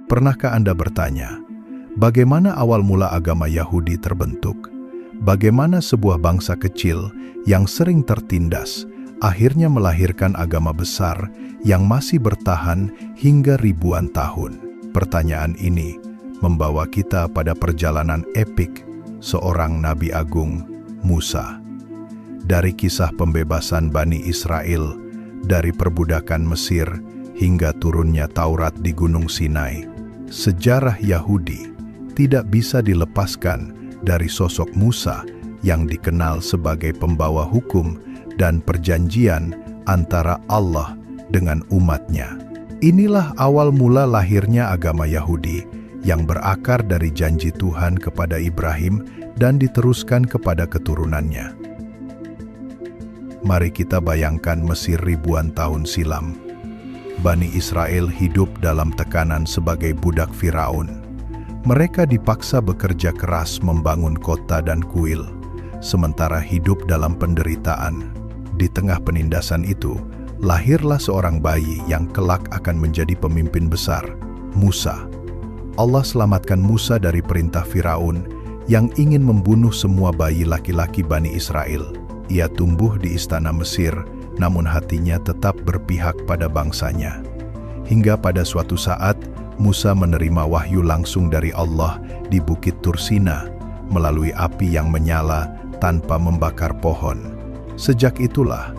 Pernahkah Anda bertanya, bagaimana awal mula agama Yahudi terbentuk? Bagaimana sebuah bangsa kecil yang sering tertindas akhirnya melahirkan agama besar yang masih bertahan hingga ribuan tahun? Pertanyaan ini membawa kita pada perjalanan epik seorang Nabi Agung, Musa. Dari kisah pembebasan Bani Israel dari perbudakan Mesir hingga turunnya Taurat di Gunung Sinai, sejarah Yahudi tidak bisa dilepaskan dari sosok Musa yang dikenal sebagai pembawa hukum dan perjanjian antara Allah dengan umatnya. Inilah awal mula lahirnya agama Yahudi yang berakar dari janji Tuhan kepada Ibrahim dan diteruskan kepada keturunannya. Mari kita bayangkan Mesir ribuan tahun silam. Bani Israel hidup dalam tekanan sebagai budak Firaun. Mereka dipaksa bekerja keras membangun kota dan kuil, sementara hidup dalam penderitaan. Di tengah penindasan itu, lahirlah seorang bayi yang kelak akan menjadi pemimpin besar, Musa. Allah selamatkan Musa dari perintah Firaun yang ingin membunuh semua bayi laki-laki Bani Israel. Ia tumbuh di istana Mesir, namun hatinya tetap berpihak pada bangsanya. Hingga pada suatu saat, Musa menerima wahyu langsung dari Allah di Bukit Tursina melalui api yang menyala tanpa membakar pohon. Sejak itulah,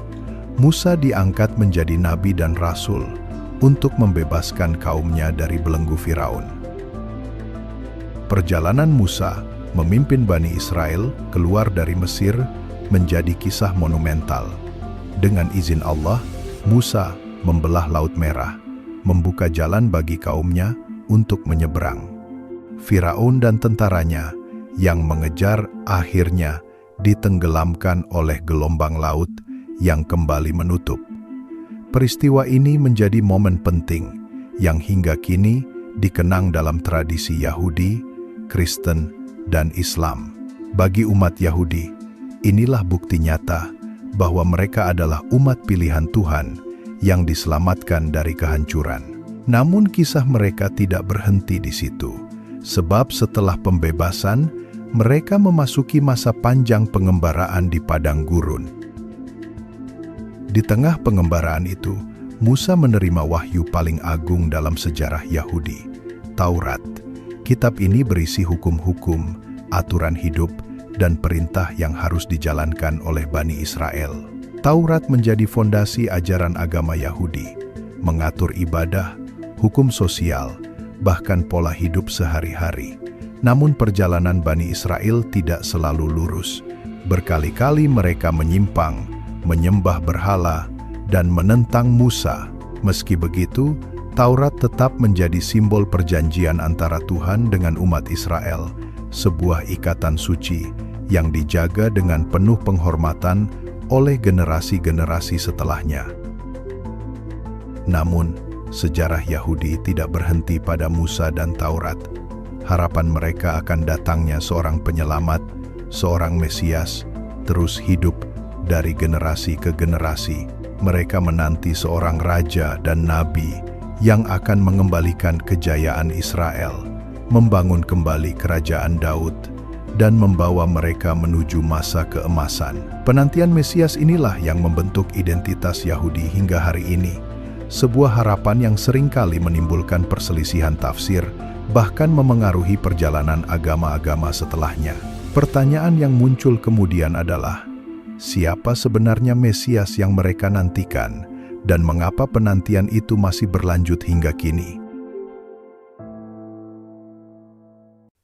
Musa diangkat menjadi nabi dan rasul untuk membebaskan kaumnya dari belenggu Firaun. Perjalanan Musa memimpin Bani Israel keluar dari Mesir menjadi kisah monumental. Dengan izin Allah, Musa membelah Laut Merah, membuka jalan bagi kaumnya untuk menyeberang. Firaun dan tentaranya yang mengejar akhirnya ditenggelamkan oleh gelombang laut yang kembali menutup. Peristiwa ini menjadi momen penting yang hingga kini dikenang dalam tradisi Yahudi, Kristen, dan Islam. Bagi umat Yahudi, inilah bukti nyata bahwa mereka adalah umat pilihan Tuhan yang diselamatkan dari kehancuran. Namun kisah mereka tidak berhenti di situ, sebab setelah pembebasan, mereka memasuki masa panjang pengembaraan di padang gurun. Di tengah pengembaraan itu, Musa menerima wahyu paling agung dalam sejarah Yahudi, Taurat. Kitab ini berisi hukum-hukum, aturan hidup, dan perintah yang harus dijalankan oleh Bani Israel. Taurat menjadi fondasi ajaran agama Yahudi, mengatur ibadah, hukum sosial, bahkan pola hidup sehari-hari. Namun perjalanan Bani Israel tidak selalu lurus. Berkali-kali mereka menyimpang, menyembah berhala, dan menentang Musa. Meski begitu, Taurat tetap menjadi simbol perjanjian antara Tuhan dengan umat Israel, sebuah ikatan suci yang dijaga dengan penuh penghormatan oleh generasi-generasi setelahnya. Namun, sejarah Yahudi tidak berhenti pada Musa dan Taurat. Harapan mereka akan datangnya seorang penyelamat, seorang Mesias, terus hidup dari generasi ke generasi. Mereka menanti seorang raja dan nabi yang akan mengembalikan kejayaan Israel, membangun kembali kerajaan Daud, dan membawa mereka menuju masa keemasan. Penantian Mesias inilah yang membentuk identitas Yahudi hingga hari ini. Sebuah harapan yang seringkali menimbulkan perselisihan tafsir, bahkan memengaruhi perjalanan agama-agama setelahnya. Pertanyaan yang muncul kemudian adalah, siapa sebenarnya Mesias yang mereka nantikan, dan mengapa penantian itu masih berlanjut hingga kini?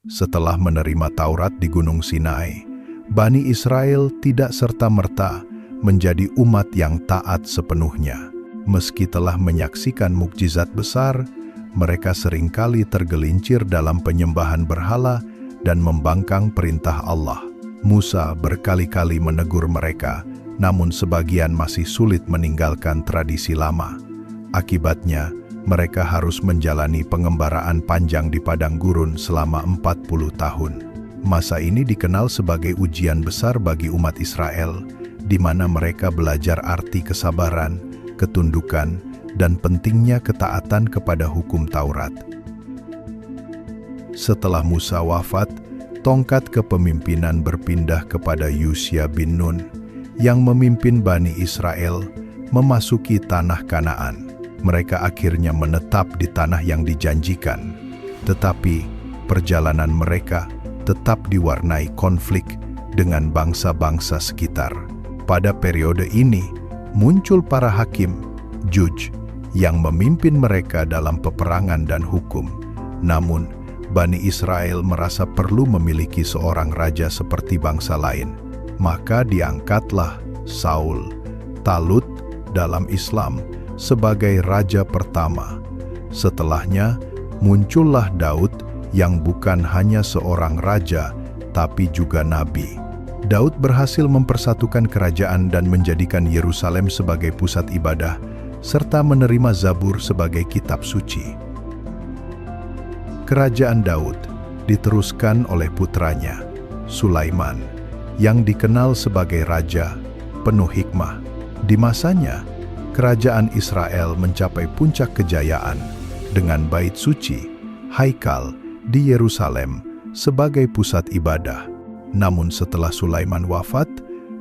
Setelah menerima Taurat di Gunung Sinai, Bani Israel tidak serta-merta menjadi umat yang taat sepenuhnya. Meski telah menyaksikan mukjizat besar, mereka seringkali tergelincir dalam penyembahan berhala dan membangkang perintah Allah. Musa berkali-kali menegur mereka, namun sebagian masih sulit meninggalkan tradisi lama. Akibatnya, mereka harus menjalani pengembaraan panjang di padang gurun selama 40 tahun. Masa ini dikenal sebagai ujian besar bagi umat Israel, di mana mereka belajar arti kesabaran, ketundukan, dan pentingnya ketaatan kepada hukum Taurat. Setelah Musa wafat, tongkat kepemimpinan berpindah kepada Yusya bin Nun, yang memimpin Bani Israel memasuki tanah Kanaan. Mereka akhirnya menetap di tanah yang dijanjikan, tetapi perjalanan mereka tetap diwarnai konflik dengan bangsa-bangsa sekitar. Pada periode ini, muncul para hakim, juj, yang memimpin mereka dalam peperangan dan hukum. Namun, Bani Israel merasa perlu memiliki seorang raja seperti bangsa lain. Maka diangkatlah Saul, Talut dalam Islam, sebagai raja pertama. Setelahnya, muncullah Daud yang bukan hanya seorang raja, tapi juga nabi. Daud berhasil mempersatukan kerajaan dan menjadikan Yerusalem sebagai pusat ibadah, serta menerima Zabur sebagai kitab suci. Kerajaan Daud diteruskan oleh putranya, Sulaiman, yang dikenal sebagai raja penuh hikmah. Di masanya, kerajaan Israel mencapai puncak kejayaan dengan bait suci, Haikal, di Yerusalem sebagai pusat ibadah. Namun setelah Sulaiman wafat,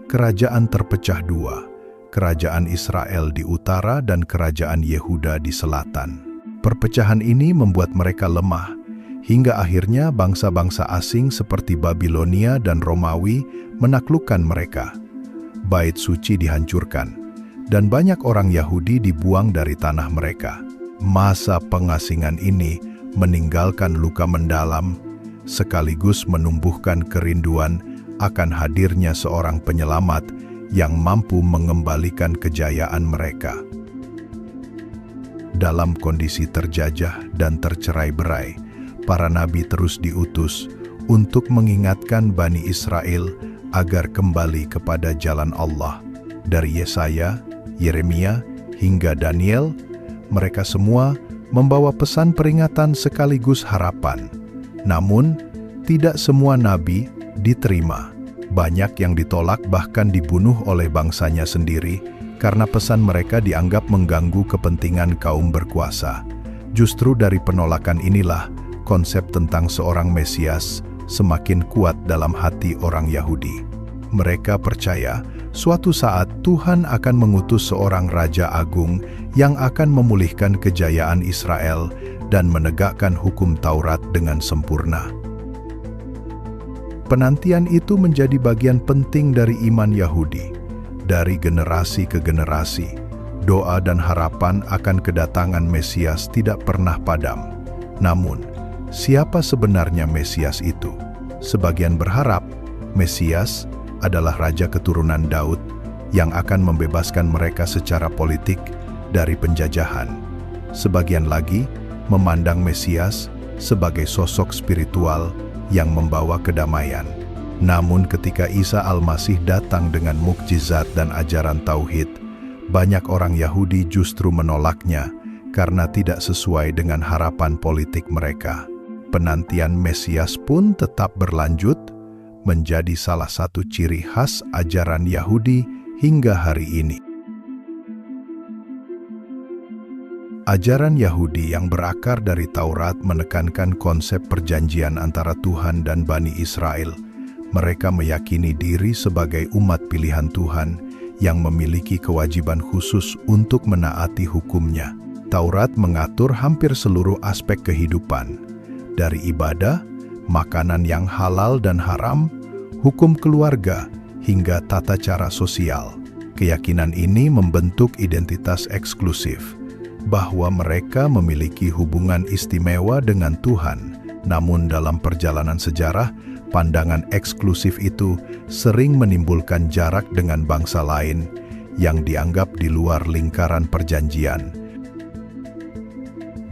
kerajaan terpecah dua, kerajaan Israel di utara dan kerajaan Yehuda di selatan. Perpecahan ini membuat mereka lemah, hingga akhirnya bangsa-bangsa asing seperti Babilonia dan Romawi menaklukkan mereka. Bait suci dihancurkan, dan banyak orang Yahudi dibuang dari tanah mereka. Masa pengasingan ini meninggalkan luka mendalam, sekaligus menumbuhkan kerinduan akan hadirnya seorang penyelamat yang mampu mengembalikan kejayaan mereka. Dalam kondisi terjajah dan tercerai-berai, para nabi terus diutus untuk mengingatkan Bani Israel agar kembali kepada jalan Allah. Dari Yesaya, Yeremia, hingga Daniel, mereka semua membawa pesan peringatan sekaligus harapan. Namun, tidak semua nabi diterima. Banyak yang ditolak bahkan dibunuh oleh bangsanya sendiri karena pesan mereka dianggap mengganggu kepentingan kaum berkuasa. Justru dari penolakan inilah konsep tentang seorang Mesias semakin kuat dalam hati orang Yahudi. Mereka percaya suatu saat Tuhan akan mengutus seorang Raja Agung yang akan memulihkan kejayaan Israel dan menegakkan hukum Taurat dengan sempurna. Penantian itu menjadi bagian penting dari iman Yahudi. Dari generasi ke generasi, doa dan harapan akan kedatangan Mesias tidak pernah padam. Namun, siapa sebenarnya Mesias itu? Sebagian berharap Mesias adalah raja keturunan Daud yang akan membebaskan mereka secara politik dari penjajahan. Sebagian lagi memandang Mesias sebagai sosok spiritual yang membawa kedamaian. Namun ketika Isa Al-Masih datang dengan mukjizat dan ajaran tauhid, banyak orang Yahudi justru menolaknya karena tidak sesuai dengan harapan politik mereka. Penantian Mesias pun tetap berlanjut, menjadi salah satu ciri khas ajaran Yahudi hingga hari ini. Ajaran Yahudi yang berakar dari Taurat menekankan konsep perjanjian antara Tuhan dan Bani Israel. Mereka meyakini diri sebagai umat pilihan Tuhan yang memiliki kewajiban khusus untuk menaati hukum-Nya. Taurat mengatur hampir seluruh aspek kehidupan, dari ibadah, makanan yang halal dan haram, hukum keluarga, hingga tata cara sosial. Keyakinan ini membentuk identitas eksklusif, bahwa mereka memiliki hubungan istimewa dengan Tuhan. Namun dalam perjalanan sejarah, pandangan eksklusif itu sering menimbulkan jarak dengan bangsa lain yang dianggap di luar lingkaran perjanjian.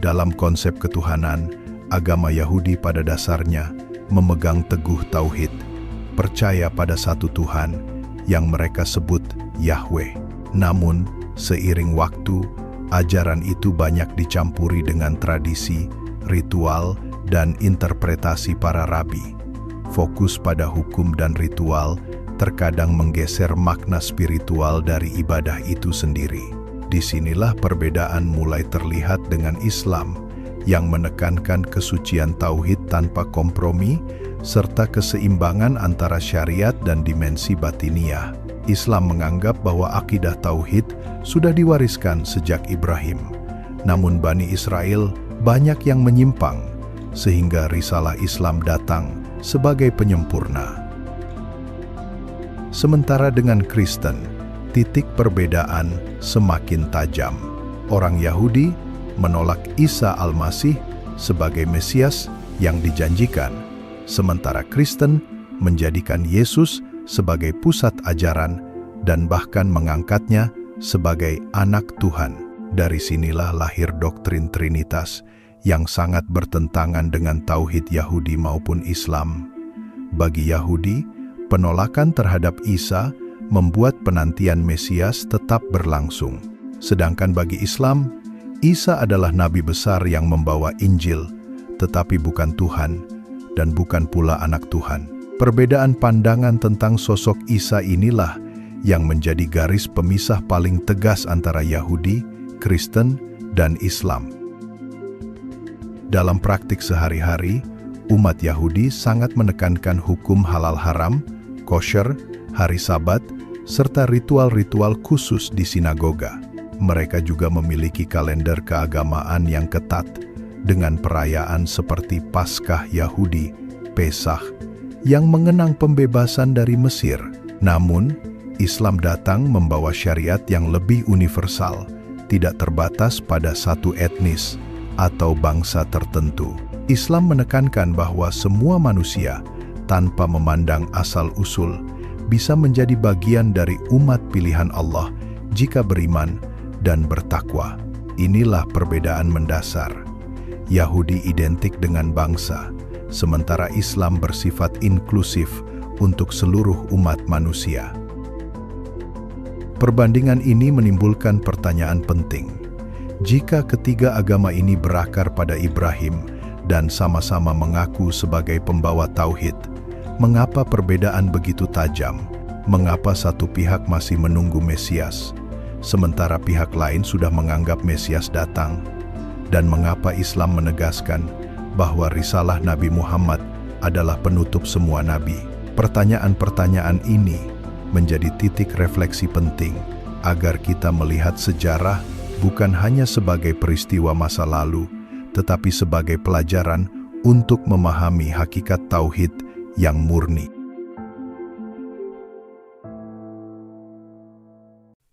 Dalam konsep ketuhanan, agama Yahudi pada dasarnya memegang teguh tauhid, percaya pada satu Tuhan yang mereka sebut Yahweh. Namun, seiring waktu, ajaran itu banyak dicampuri dengan tradisi, ritual, dan interpretasi para rabi. Fokus pada hukum dan ritual terkadang menggeser makna spiritual dari ibadah itu sendiri. Disinilah perbedaan mulai terlihat dengan Islam yang menekankan kesucian tauhid tanpa kompromi serta keseimbangan antara syariat dan dimensi batiniah. Islam menganggap bahwa akidah tauhid sudah diwariskan sejak Ibrahim. Namun Bani Israel banyak yang menyimpang, sehingga risalah Islam datang sebagai penyempurna. Sementara dengan Kristen, titik perbedaan semakin tajam. Orang Yahudi menolak Isa Al-Masih sebagai Mesias yang dijanjikan, sementara Kristen menjadikan Yesus sebagai pusat ajaran dan bahkan mengangkatnya sebagai anak Tuhan. Dari sinilah lahir doktrin Trinitas yang sangat bertentangan dengan tauhid Yahudi maupun Islam. Bagi Yahudi, penolakan terhadap Isa membuat penantian Mesias tetap berlangsung. Sedangkan bagi Islam, Isa adalah nabi besar yang membawa Injil, tetapi bukan Tuhan dan bukan pula anak Tuhan. Perbedaan pandangan tentang sosok Isa inilah yang menjadi garis pemisah paling tegas antara Yahudi, Kristen, dan Islam. Dalam praktik sehari-hari, umat Yahudi sangat menekankan hukum halal haram, kosher, hari Sabat, serta ritual-ritual khusus di sinagoga. Mereka juga memiliki kalender keagamaan yang ketat, dengan perayaan seperti Paskah Yahudi, Pesach, yang mengenang pembebasan dari Mesir. Namun, Islam datang membawa syariat yang lebih universal, tidak terbatas pada satu etnis atau bangsa tertentu. Islam menekankan bahwa semua manusia, tanpa memandang asal-usul, bisa menjadi bagian dari umat pilihan Allah jika beriman dan bertakwa. Inilah perbedaan mendasar. Yahudi identik dengan bangsa, sementara Islam bersifat inklusif untuk seluruh umat manusia. Perbandingan ini menimbulkan pertanyaan penting. Jika ketiga agama ini berakar pada Ibrahim dan sama-sama mengaku sebagai pembawa tauhid, mengapa perbedaan begitu tajam? Mengapa satu pihak masih menunggu Mesias, sementara pihak lain sudah menganggap Mesias datang? Dan mengapa Islam menegaskan bahwa risalah Nabi Muhammad adalah penutup semua nabi? Pertanyaan-pertanyaan ini menjadi titik refleksi penting agar kita melihat sejarah bukan hanya sebagai peristiwa masa lalu, tetapi sebagai pelajaran untuk memahami hakikat tauhid yang murni.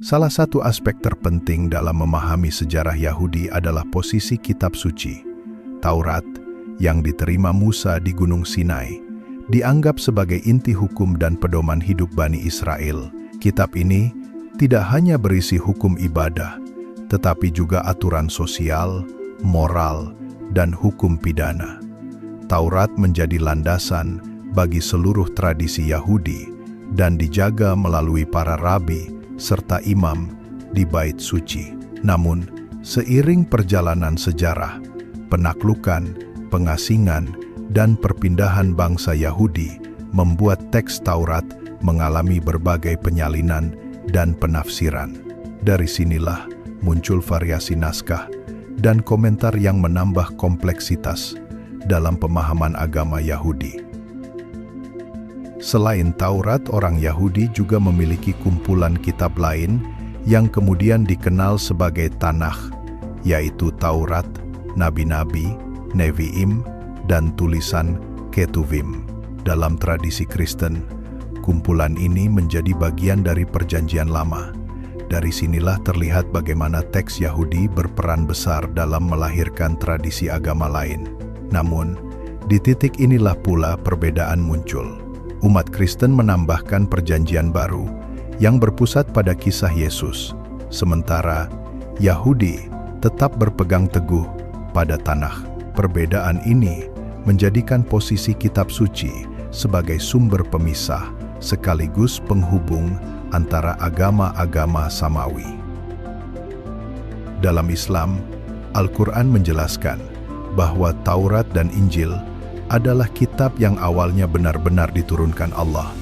Salah satu aspek terpenting dalam memahami sejarah Yahudi adalah posisi kitab suci. Taurat, yang diterima Musa di Gunung Sinai, dianggap sebagai inti hukum dan pedoman hidup Bani Israel. Kitab ini tidak hanya berisi hukum ibadah, tetapi juga aturan sosial, moral, dan hukum pidana. Taurat menjadi landasan bagi seluruh tradisi Yahudi dan dijaga melalui para rabi serta imam di Bait Suci. Namun, seiring perjalanan sejarah, penaklukan, pengasingan, dan perpindahan bangsa Yahudi membuat teks Taurat mengalami berbagai penyalinan dan penafsiran. Dari sinilah muncul variasi naskah dan komentar yang menambah kompleksitas dalam pemahaman agama Yahudi. Selain Taurat, orang Yahudi juga memiliki kumpulan kitab lain yang kemudian dikenal sebagai Tanakh, yaitu Taurat, Nabi-Nabi, Nevi'im, dan tulisan Ketuvim. Dalam tradisi Kristen, kumpulan ini menjadi bagian dari Perjanjian Lama. Dari sinilah terlihat bagaimana teks Yahudi berperan besar dalam melahirkan tradisi agama lain. Namun, di titik inilah pula perbedaan muncul. Umat Kristen menambahkan Perjanjian Baru yang berpusat pada kisah Yesus, sementara Yahudi tetap berpegang teguh pada Tanakh. Perbedaan ini menjadikan posisi kitab suci sebagai sumber pemisah sekaligus penghubung antara agama-agama samawi. Dalam Islam, Al-Quran menjelaskan bahwa Taurat dan Injil adalah kitab yang awalnya benar-benar diturunkan Allah,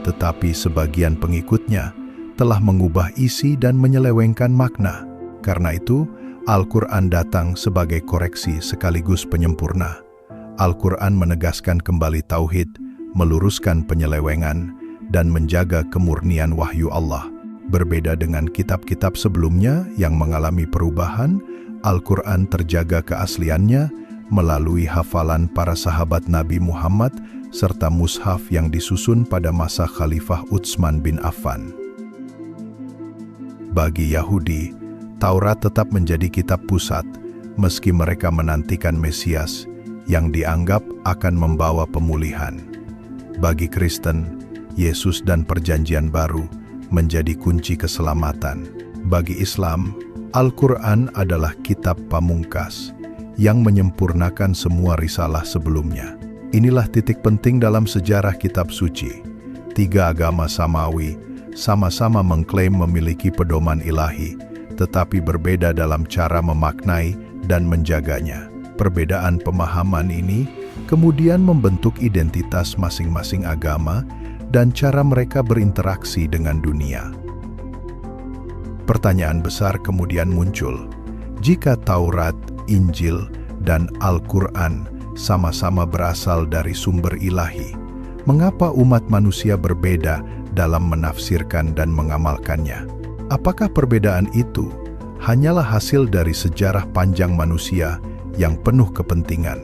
tetapi sebagian pengikutnya telah mengubah isi dan menyelewengkan makna. Karena itu, Al-Quran datang sebagai koreksi sekaligus penyempurna. Al-Quran menegaskan kembali tauhid, meluruskan penyelewengan, dan menjaga kemurnian wahyu Allah. Berbeda dengan kitab-kitab sebelumnya yang mengalami perubahan, Al-Quran terjaga keasliannya melalui hafalan para sahabat Nabi Muhammad serta mushaf yang disusun pada masa Khalifah Utsman bin Affan. Bagi Yahudi, Taurat tetap menjadi kitab pusat, meski mereka menantikan Mesias yang dianggap akan membawa pemulihan. Bagi Kristen, Yesus dan Perjanjian Baru menjadi kunci keselamatan. Bagi Islam, Al-Quran adalah kitab pamungkas yang menyempurnakan semua risalah sebelumnya. Inilah titik penting dalam sejarah kitab suci. Tiga agama samawi sama-sama mengklaim memiliki pedoman ilahi, tetapi berbeda dalam cara memaknai dan menjaganya. Perbedaan pemahaman ini kemudian membentuk identitas masing-masing agama dan cara mereka berinteraksi dengan dunia. Pertanyaan besar kemudian muncul. Jika Taurat, Injil, dan Al-Quran sama-sama berasal dari sumber ilahi, mengapa umat manusia berbeda dalam menafsirkan dan mengamalkannya? Apakah perbedaan itu hanyalah hasil dari sejarah panjang manusia yang penuh kepentingan,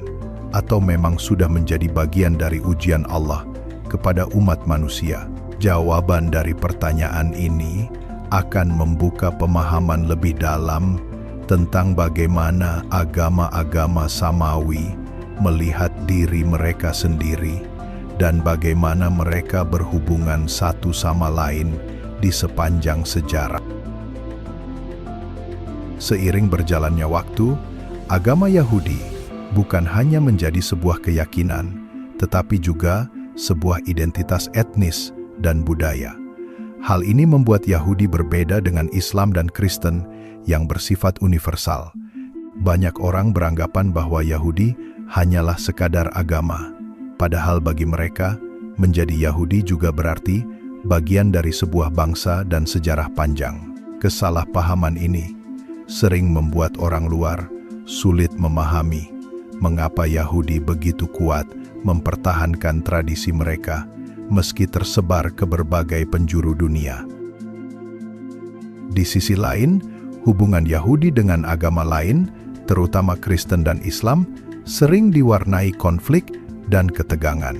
atau memang sudah menjadi bagian dari ujian Allah kepada umat manusia? Jawaban dari pertanyaan ini akan membuka pemahaman lebih dalam tentang bagaimana agama-agama samawi melihat diri mereka sendiri dan bagaimana mereka berhubungan satu sama lain di sepanjang sejarah. Seiring berjalannya waktu, agama Yahudi bukan hanya menjadi sebuah keyakinan, tetapi juga sebuah identitas etnis dan budaya. Hal ini membuat Yahudi berbeda dengan Islam dan Kristen yang bersifat universal. Banyak orang beranggapan bahwa Yahudi hanyalah sekadar agama, padahal bagi mereka, menjadi Yahudi juga berarti bagian dari sebuah bangsa dan sejarah panjang. Kesalahpahaman ini sering membuat orang luar sulit memahami mengapa Yahudi begitu kuat mempertahankan tradisi mereka meski tersebar ke berbagai penjuru dunia. Di sisi lain, hubungan Yahudi dengan agama lain, terutama Kristen dan Islam, sering diwarnai konflik dan ketegangan.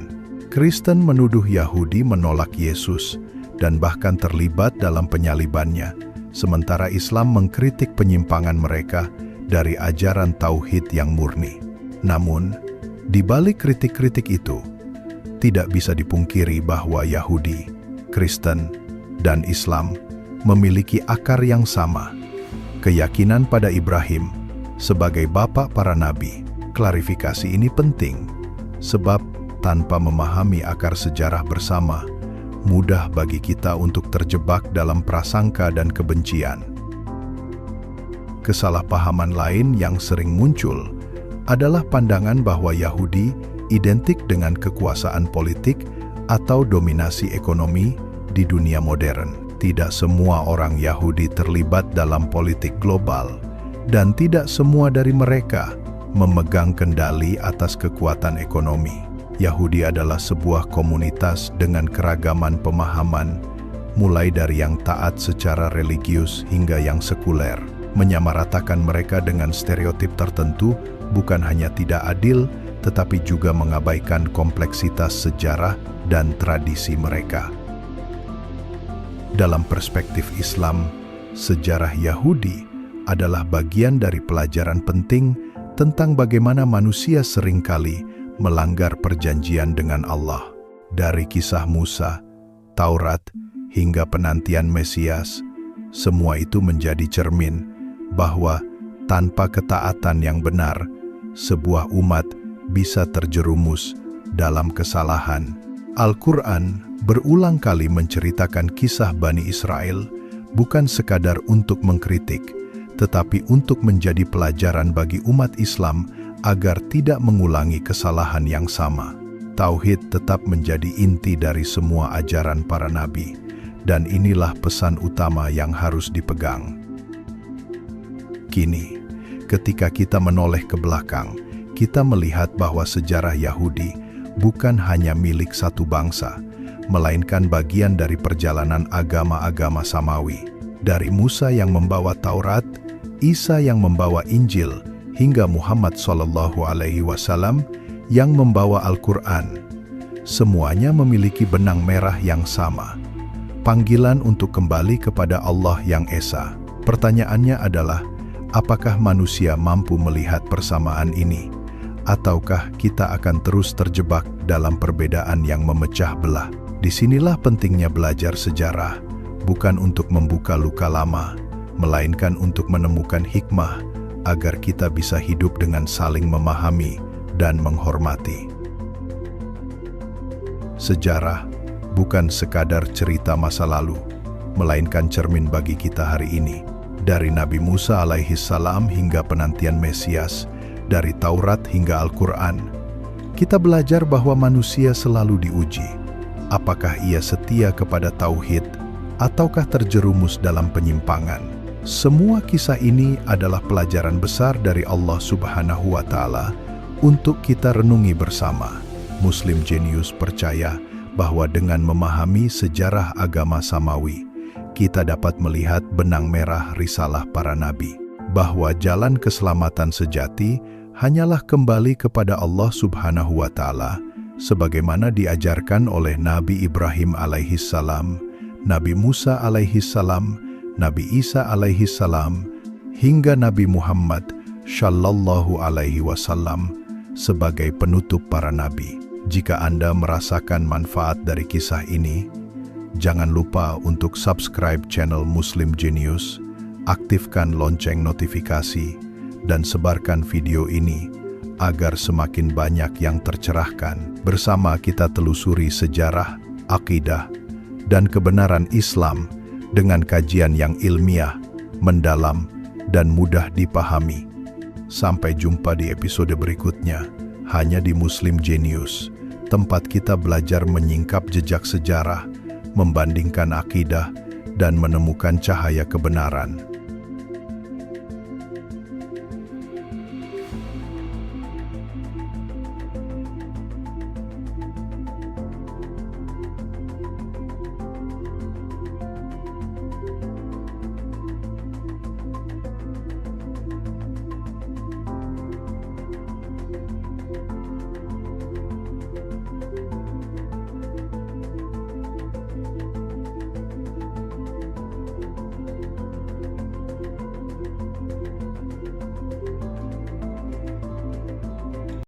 Kristen menuduh Yahudi menolak Yesus dan bahkan terlibat dalam penyalibannya, sementara Islam mengkritik penyimpangan mereka dari ajaran tauhid yang murni. Namun, di balik kritik-kritik itu, tidak bisa dipungkiri bahwa Yahudi, Kristen, dan Islam memiliki akar yang sama, keyakinan pada Ibrahim sebagai bapa para nabi. Klarifikasi ini penting, sebab tanpa memahami akar sejarah bersama, mudah bagi kita untuk terjebak dalam prasangka dan kebencian. Kesalahpahaman lain yang sering muncul adalah pandangan bahwa Yahudi identik dengan kekuasaan politik atau dominasi ekonomi di dunia modern. Tidak semua orang Yahudi terlibat dalam politik global, dan tidak semua dari mereka memegang kendali atas kekuatan ekonomi. Yahudi adalah sebuah komunitas dengan keragaman pemahaman, mulai dari yang taat secara religius hingga yang sekuler. Menyamaratakan mereka dengan stereotip tertentu bukan hanya tidak adil, tetapi juga mengabaikan kompleksitas sejarah dan tradisi mereka. Dalam perspektif Islam, sejarah Yahudi adalah bagian dari pelajaran penting tentang bagaimana manusia seringkali melanggar perjanjian dengan Allah. Dari kisah Musa, Taurat, hingga penantian Mesias, semua itu menjadi cermin bahwa tanpa ketaatan yang benar, sebuah umat bisa terjerumus dalam kesalahan. Al-Quran berulang kali menceritakan kisah Bani Israel bukan sekadar untuk mengkritik, tetapi untuk menjadi pelajaran bagi umat Islam agar tidak mengulangi kesalahan yang sama. Tauhid tetap menjadi inti dari semua ajaran para nabi, dan inilah pesan utama yang harus dipegang. Kini, ketika kita menoleh ke belakang, kita melihat bahwa sejarah Yahudi bukan hanya milik satu bangsa, melainkan bagian dari perjalanan agama-agama samawi. Dari Musa yang membawa Taurat, Isa yang membawa Injil, hingga Muhammad SAW yang membawa Al-Quran. Semuanya memiliki benang merah yang sama, panggilan untuk kembali kepada Allah yang Esa. Pertanyaannya adalah, apakah manusia mampu melihat persamaan ini? Ataukah kita akan terus terjebak dalam perbedaan yang memecah belah? Disinilah pentingnya belajar sejarah, bukan untuk membuka luka lama, melainkan untuk menemukan hikmah, agar kita bisa hidup dengan saling memahami dan menghormati. Sejarah bukan sekadar cerita masa lalu, melainkan cermin bagi kita hari ini. Dari Nabi Musa alaihissalam hingga penantian Mesias, dari Taurat hingga Al-Quran, kita belajar bahwa manusia selalu diuji. Apakah ia setia kepada tauhid, ataukah terjerumus dalam penyimpangan? Semua kisah ini adalah pelajaran besar dari Allah Subhanahu wa Ta'ala untuk kita renungi bersama. Muslim Genius percaya bahwa dengan memahami sejarah agama samawi, kita dapat melihat benang merah risalah para nabi, bahwa jalan keselamatan sejati hanyalah kembali kepada Allah Subhanahu wa Ta'ala, sebagaimana diajarkan oleh Nabi Ibrahim alaihissalam, Nabi Musa alaihissalam, Nabi Isa alaihissalam, hingga Nabi Muhammad Shallallahu alaihi wasallam sebagai penutup para nabi. Jika Anda merasakan manfaat dari kisah ini, jangan lupa untuk subscribe channel Muslim Genius, aktifkan lonceng notifikasi, dan sebarkan video ini agar semakin banyak yang tercerahkan. Bersama kita telusuri sejarah, akidah, dan kebenaran Islam dengan kajian yang ilmiah, mendalam, dan mudah dipahami. Sampai jumpa di episode berikutnya, hanya di Muslim Genius, tempat kita belajar menyingkap jejak sejarah, membandingkan akidah, dan menemukan cahaya kebenaran.